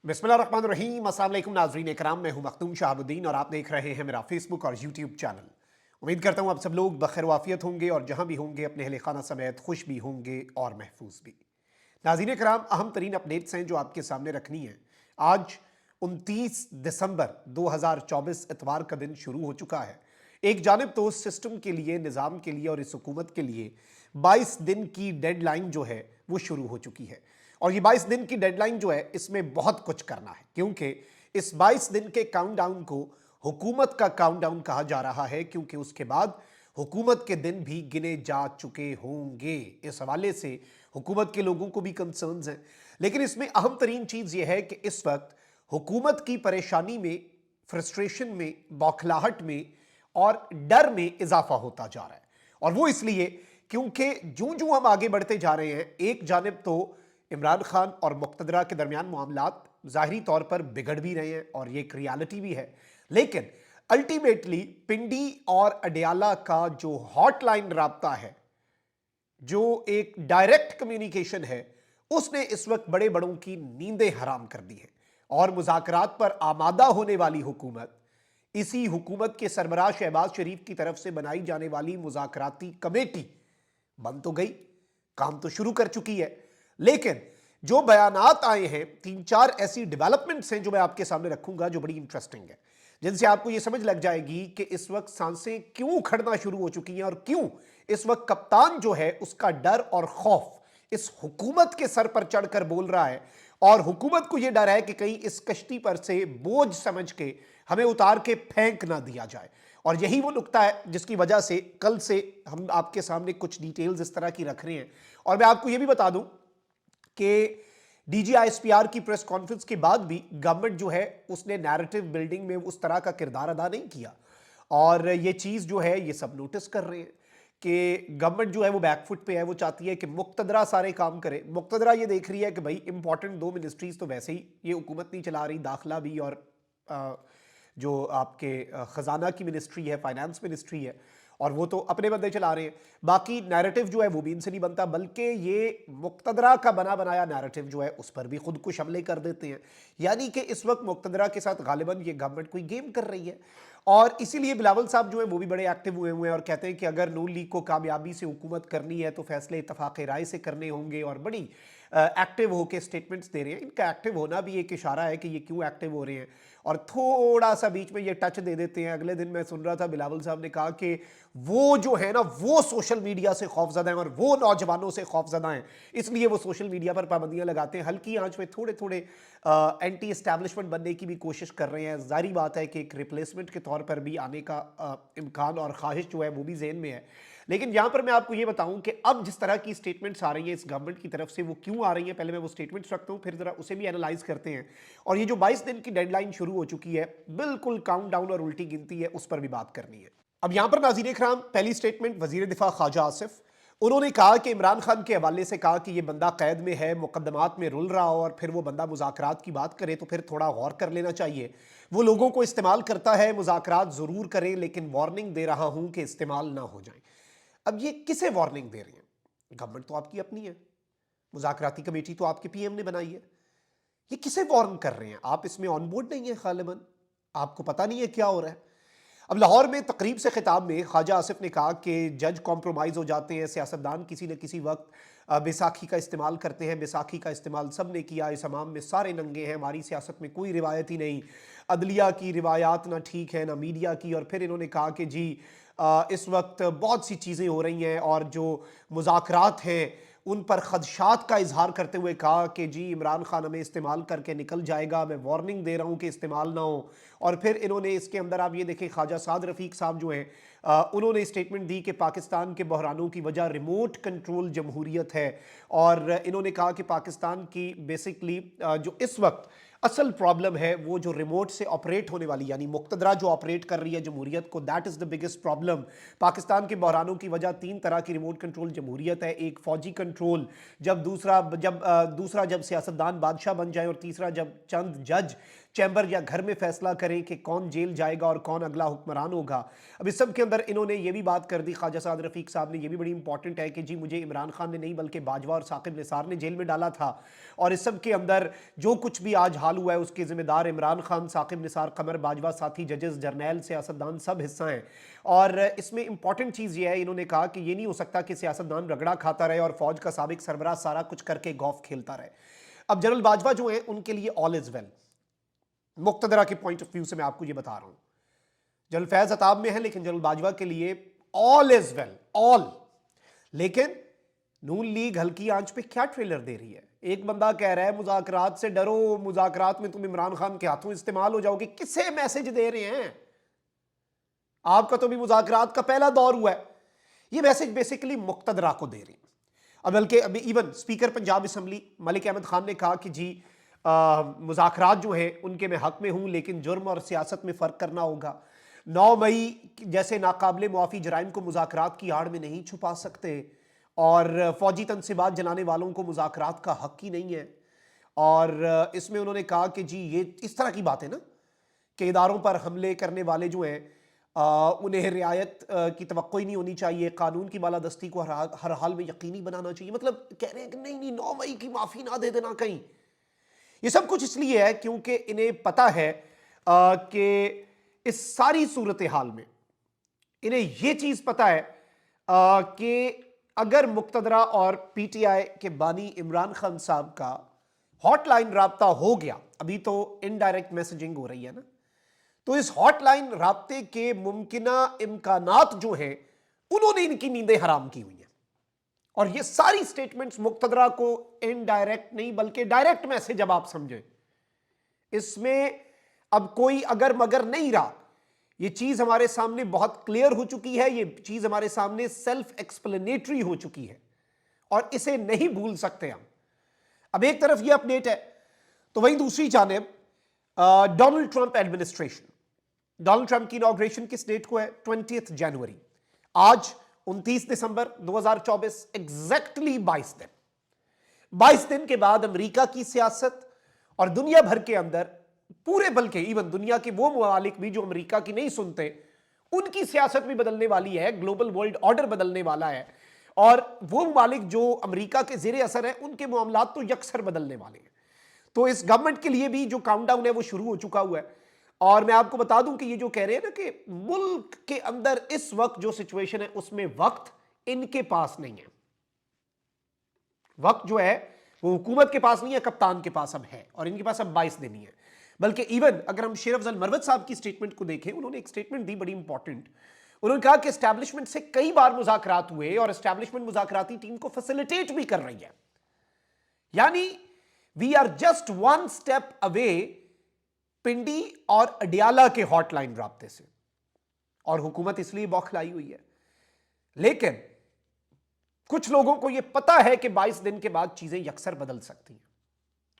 बिस्मिल्लाहिर्रहमानिर्रहीम। अस्सलाम वालेकुम नाज़रीन इकराम, मैं हूं मखदूम शहाबुद्दीन और आप देख रहे हैं मेरा फेसबुक और यूट्यूब चैनल। उम्मीद करता हूं आप सब लोग बखैर वाफियत होंगे और जहां भी होंगे अपने अहले खाना समेत खुश भी होंगे और महफूज भी। नाज़रीन इकराम, अहम तरीन अपडेट्स हैं जो आपके सामने रखनी है। आज 29 दिसंबर 2024 इतवार का दिन शुरू हो चुका है। एक जानिब तो सिस्टम के लिए, निज़ाम के लिए और इस हुकूमत के लिए 22 दिन की डेडलाइन जो है वो शुरू हो चुकी है। और ये 22 दिन की डेडलाइन जो है इसमें बहुत कुछ करना है, क्योंकि इस 22 दिन के काउंटडाउन को हुकूमत का काउंटडाउन कहा जा रहा है, क्योंकि उसके बाद हुकूमत के दिन भी गिने जा चुके होंगे। इस हवाले से हुकूमत के लोगों को भी कंसर्न्स हैं, लेकिन इसमें अहम तरीन चीज़ यह है कि इस वक्त हुकूमत की परेशानी में, फ्रस्ट्रेशन में, बौखलाहट में और डर में इजाफा होता जा रहा है। और वो इसलिए क्योंकि जो जो हम आगे बढ़ते जा रहे हैं, एक जानिब तो इमरान खान और मुक्तदरा के दरमियान मामलात ज़ाहिरी तौर पर बिगड़ भी रहे हैं और ये एक रियलिटी भी है, लेकिन अल्टीमेटली पिंडी और अडियाला का जो हॉटलाइन राब्ता है, जो एक डायरेक्ट कम्युनिकेशन है, उसने इस वक्त बड़े बड़ों की नींदें हराम कर दी हैं। और मुज़ाकरात पर आमादा होने वाली हुकूमत, इसी हुकूमत के सरबराह शहबाज शरीफ की तरफ से बनाई जाने वाली मुज़ाकराती कमेटी बन तो गई, काम तो शुरू कर चुकी है, लेकिन जो बयानात आए हैं, 3-4 ऐसी डेवलपमेंट्स हैं जो मैं आपके सामने रखूंगा जो बड़ी इंटरेस्टिंग है, जिनसे आपको यह समझ लग जाएगी कि इस वक्त सांसें क्यों खड़ना शुरू हो चुकी हैं और क्यों इस वक्त कप्तान जो है उसका डर और खौफ इस हुकूमत के सर पर चढ़कर बोल रहा है। और हुकूमत को यह डर है कि कहीं इस कश्ती पर से बोझ समझ के हमें उतार के फेंक ना दिया जाए। और यही वो नुक्ता है जिसकी वजह से कल से हम आपके सामने कुछ डिटेल्स इस तरह की रख रहे हैं। और मैं आपको यह भी बता दूं कि डीजीआईएसपीआर की प्रेस कॉन्फ्रेंस के बाद भी गवर्नमेंट जो है उसने नैरेटिव बिल्डिंग में उस तरह का किरदार अदा नहीं किया। और ये चीज़ जो है ये सब नोटिस कर रहे हैं कि गवर्नमेंट जो है वो बैकफुट पे है। वो चाहती है कि मुक्तदरा सारे काम करे। मुक्तदरा ये देख रही है कि भाई इंपॉर्टेंट 2 मिनिस्ट्रीज तो वैसे ही ये हुकूमत नहीं चला रही, दाखिला भी और जो आपके ख़जाना की मिनिस्ट्री है, फाइनेंस मिनिस्ट्री है, और वो तो अपने बंदे चला रहे हैं। बाकी नैरेटिव जो है वो भी इनसे नहीं बनता, बल्कि ये मुक्तदरा का बना बनाया नैरेटिव जो है उस पर भी खुद कुछ हमले कर देते हैं। यानी कि इस वक्त मुक्तदरा के साथ गालिबन ये गवर्नमेंट कोई गेम कर रही है। और इसीलिए बिलावल साहब जो है वो भी बड़े एक्टिव हुए हैं और कहते हैं कि अगर नून लीग को कामयाबी से हुकूमत करनी है तो फैसले इत्तफाक राय से करने होंगे, और बड़ी एक्टिव होकर स्टेटमेंट्स दे रहे हैं। इनका एक्टिव होना भी एक इशारा है कि ये क्यों एक्टिव हो रहे हैं। और थोड़ा सा बीच में ये टच दे देते हैं। अगले दिन मैं सुन रहा था बिलावल साहब ने कहा कि वो जो है ना वो सोशल मीडिया से खौफजदा हैं और वो नौजवानों से खौफजदा हैं, इसलिए वो सोशल मीडिया पर पाबंदियां लगाते हैं। हल्की आंच में थोड़े थोड़े एंटी एस्टैब्लिशमेंट बनने की भी कोशिश कर रहे हैं। जाहिर बात है कि एक रिप्लेसमेंट के तौर पर भी आने का इम्कान और ख्वाहिश जो है वो भी ज़हन में है। लेकिन यहां पर मैं आपको ये बताऊं कि अब जिस तरह की स्टेटमेंट्स आ रही हैं इस गवर्नमेंट की तरफ से, वो क्यों आ रही हैं, पहले मैं वो स्टेटमेंट्स रखता हूं, फिर जरा उसे भी एनालाइज करते हैं। और ये जो 22 दिन की डेडलाइन शुरू हो चुकी है, बिल्कुल काउंटडाउन और उल्टी गिनती है, उस पर भी बात करनी है। अब यहां पर नाज़रीन इकराम, पहली स्टेटमेंट वजीर दिफा ख्वाजा आसिफ, उन्होंने कहा कि इमरान खान के हवाले से कहा कि ये बंदा कैद में है, मुकदमात में रुल रहा हो, और फिर वो बंदा मुज़ाकरात की बात करे तो फिर थोड़ा गौर कर लेना चाहिए। वो लोगों को इस्तेमाल करता है, मुज़ाकरात ज़रूर करें, लेकिन वार्निंग दे रहा हूं कि इस्तेमाल ना हो जाए। अब ये किसे वार्निंग दे रहे हैं? गवर्नमेंट तो आपकी अपनी है, मुज़ाकराती कमेटी तो आपके पीएम ने बनाई है, ये किसे वार्न कर रहे हैं? आप इसमें ऑन बोर्ड नहीं है गालिबन, आपको पता नहीं है क्या हो रहा है। अब लाहौर में तकरीब से खिताब में ख्वाजा आसिफ ने कहा कि जज कॉम्प्रोमाइज़ हो जाते हैं, सियासतदान किसी न किसी वक्त बैसाखी का इस्तेमाल करते हैं। बैसाखी का इस्तेमाल सब ने किया, इस हमाम में सारे नंगे हैं, हमारी सियासत में कोई रिवायत ही नहीं, अदलिया की रिवायात ना ठीक है ना मीडिया की। और फिर इन्होंने कहा कि जी इस वक्त बहुत सी चीज़ें हो रही हैं और जो मुज़ाकरात हैं उन पर खदशात का इजहार करते हुए कहा कि जी इमरान खान हमें इस्तेमाल करके निकल जाएगा, मैं वार्निंग दे रहा हूँ कि इस्तेमाल ना हो। और फिर इन्होंने इसके अंदर आप ये देखें, ख्वाजा साद रफ़ीक साहब जो हैं उन्होंने स्टेटमेंट दी कि पाकिस्तान के बहरानों की वजह रिमोट कंट्रोल जमहूरियत है। और इन्होंने कहा कि पाकिस्तान की बेसिकली जो इस वक्त असल प्रॉब्लम है वो जो रिमोट से ऑपरेट होने वाली, यानी मुक्तदरा जो ऑपरेट कर रही है जमहूरियत को, that is the biggest problem. Pakistan के बहरानों की वजह 3 तरह की रिमोट कंट्रोल जमहूरियत है। एक फौजी कंट्रोल, दूसरा जब सियासतदान बादशाह बन जाए, और तीसरा जब चंद जज चैम्बर या घर में फैसला करें कि कौन जेल जाएगा और कौन अगला हुक्मरान होगा। अब इस सब के अंदर इन्होंने ये भी बात कर दी, ख्वाजा साद रफ़ीक साहब ने, ये भी बड़ी इंपॉर्टेंट है कि जी मुझे इमरान खान ने नहीं बल्कि बाजवा और साकिब निसार ने जेल में डाला था। और इस सब के अंदर जो कुछ भी आज اغتال ہوا ہے اس کے ذمہ دار عمران خان، ثاقب نثار، قمر باجوہ، ساتھی ججز، جرنیل، سیاستدان سب حصہ ہیں. اور اس میں امپورٹنٹ چیز یہ ہے، انہوں نے کہا کہ یہ نہیں ہو سکتا کہ سیاستدان رگڑا کھاتا رہے اور فوج کا سابق سربراہ سارا کچھ کر کے گولف کھیلتا رہے. اب جنرل باجوہ جو ہیں ان کے لیے آل از ویل، مقتدرہ کے پوائنٹ آف ویو سے میں آپ کو یہ بتا رہا ہوں. جنرل فیض عتاب میں ہے لیکن جنرل باجوہ کے لیے آل از ویل، آل. لیکن نون لیگ ہلکی آنچ پہ کیا ٹریلر دے رہی ہے؟ ایک بندہ کہہ رہا ہے مذاکرات سے ڈرو، مذاکرات میں تم عمران خان کے ہاتھوں استعمال ہو جاؤ گے. کسے میسج دے رہے ہیں؟ آپ کا تو بھی مذاکرات کا پہلا دور ہوا ہے. یہ میسج بیسیکلی مقتدرہ کو دے رہے ہیں. اب بلکہ ابھی even speaker Punjab assembly Malik Ahmad Khan نے کہا کہ جی مذاکرات جو ہیں ان کے میں حق میں ہوں لیکن جرم اور سیاست میں فرق کرنا ہوگا. 9 مئی جیسے ناقابل معافی جرائم کو مذاکرات کی آڑ میں نہیں چھپا سکتے، اور فوجی تنصیبات جلانے والوں کو مذاکرات کا حق ہی نہیں ہے. اور اس میں انہوں نے کہا کہ جی یہ اس طرح کی بات ہے نا کہ اداروں پر حملے کرنے والے جو ہیں انہیں رعایت کی توقع ہی نہیں ہونی چاہیے، قانون کی بالادستی کو ہر حال میں یقینی بنانا چاہیے. مطلب کہہ رہے ہیں کہ نہیں 9 مئی کی معافی نہ دے دینا کہیں. یہ سب کچھ اس لیے ہے کیونکہ انہیں پتا ہے کہ اس ساری صورتحال میں انہیں یہ چیز پتا ہے کہ اگر مقتدرہ اور پی ٹی آئی کے بانی عمران خان صاحب کا ہاٹ لائن رابطہ ہو گیا، ابھی تو انڈائریکٹ میسجنگ ہو رہی ہے نا، تو اس ہاٹ لائن رابطے کے ممکنہ امکانات جو ہیں انہوں نے ان کی نیندیں حرام کی ہوئی ہیں. اور یہ ساری سٹیٹمنٹس مقتدرہ کو انڈائریکٹ نہیں بلکہ ڈائریکٹ میسج اب آپ سمجھیں. اس میں اب کوئی اگر مگر نہیں رہا. یہ چیز ہمارے سامنے بہت کلیئر ہو چکی ہے، یہ چیز ہمارے سامنے سیلف ایکسپلینیٹری ہو چکی ہے اور اسے نہیں بھول سکتے ہم. اب ایک طرف یہ اپڈیٹ ہے تو وہیں دوسری جانب Donald Trump administration, Donald Trump کی انوگریشن کس ڈیٹ کو ہے؟ 20 جنوری. آج 29 دسمبر 2024، ایگزیکٹلی 22 دن کے بعد امریکہ کی سیاست اور دنیا بھر کے اندر پورے، بلکہ ایون دنیا کے وہ ممالک بھی جو امریکہ کی نہیں سنتے ان کی سیاست بھی بدلنے والی ہے، گلوبل ورلڈ آرڈر بدلنے والا ہے، اور وہ ممالک جو امریکہ کے زیر اثر ہیں ان کے معاملات تو یکسر بدلنے والے ہیں. تو اس گورنمنٹ کے لیے بھی جو کاؤنٹ ڈاؤن ہے وہ شروع ہو چکا ہوا ہے. اور میں آپ کو بتا دوں کہ یہ جو کہہ رہے ہیں نا کہ ملک کے اندر اس وقت جو سچویشن ہے اس میں وقت ان کے پاس نہیں ہے. وقت جو ہے وہ حکومت کے پاس نہیں ہے، کپتان کے پاس اب ہے، اور ان کے پاس اب 22 دن ہی ہے. بلکہ ایون اگر ہم شیر افضل مروت صاحب کی سٹیٹمنٹ کو دیکھیں، انہوں نے ایک سٹیٹمنٹ دی بڑی امپورٹنٹ. انہوں نے کہا کہ اسٹیبلشمنٹ سے کئی بار مذاکرات ہوئے اور اسٹیبلشمنٹ مذاکراتی ٹیم کو فیسیلیٹیٹ بھی کر رہی ہے. یعنی وی آر جسٹ 1 سٹیپ اوے پنڈی اور اڈیالہ کے ہاٹ لائن رابطے سے، اور حکومت اس لیے بوکھلائی ہوئی ہے. لیکن کچھ لوگوں کو یہ پتا ہے کہ 22 دن کے بعد چیزیں یکسر بدل سکتی ہیں،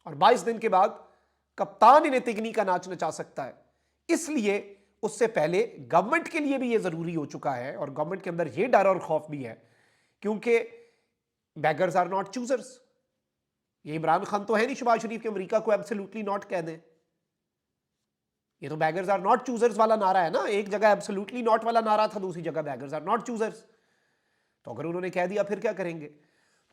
اور 22 دن کے بعد کپتان انہیں تگنی کا ناچ نچا سکتا ہے. اس لیے اس سے پہلے گورنمنٹ کے لیے بھی یہ ضروری ہو چکا ہے، اور گورنمنٹ کے اندر یہ ڈر اور خوف بھی ہے کیونکہ بیگرز آر ناٹ چوزرز. یہ عمران خان تو ہے نہیں شہباز شریف کے امریکہ کو ایبسلیوٹلی ناٹ کہہ دیں. یہ تو بیگرز آر ناٹ چوزرز والا نعرہ ہے نا، ایک جگہ ایبسلیوٹلی ناٹ والا نعرہ تھا، دوسری جگہ بیگرز آر ناٹ چوزرز. تو اگر انہوں نے کہہ دیا پھر کیا کریں گے؟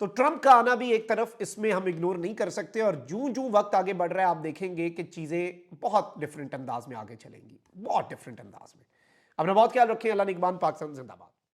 تو ٹرمپ کا آنا بھی ایک طرف اس میں ہم اگنور نہیں کر سکتے، اور جوں وقت آگے بڑھ رہا ہے آپ دیکھیں گے کہ چیزیں بہت ڈیفرنٹ انداز میں آگے چلیں گی، بہت ڈیفرنٹ انداز میں. اپنا بہت خیال رکھیں. اللہ نگہبان. پاکستان زندہ باد.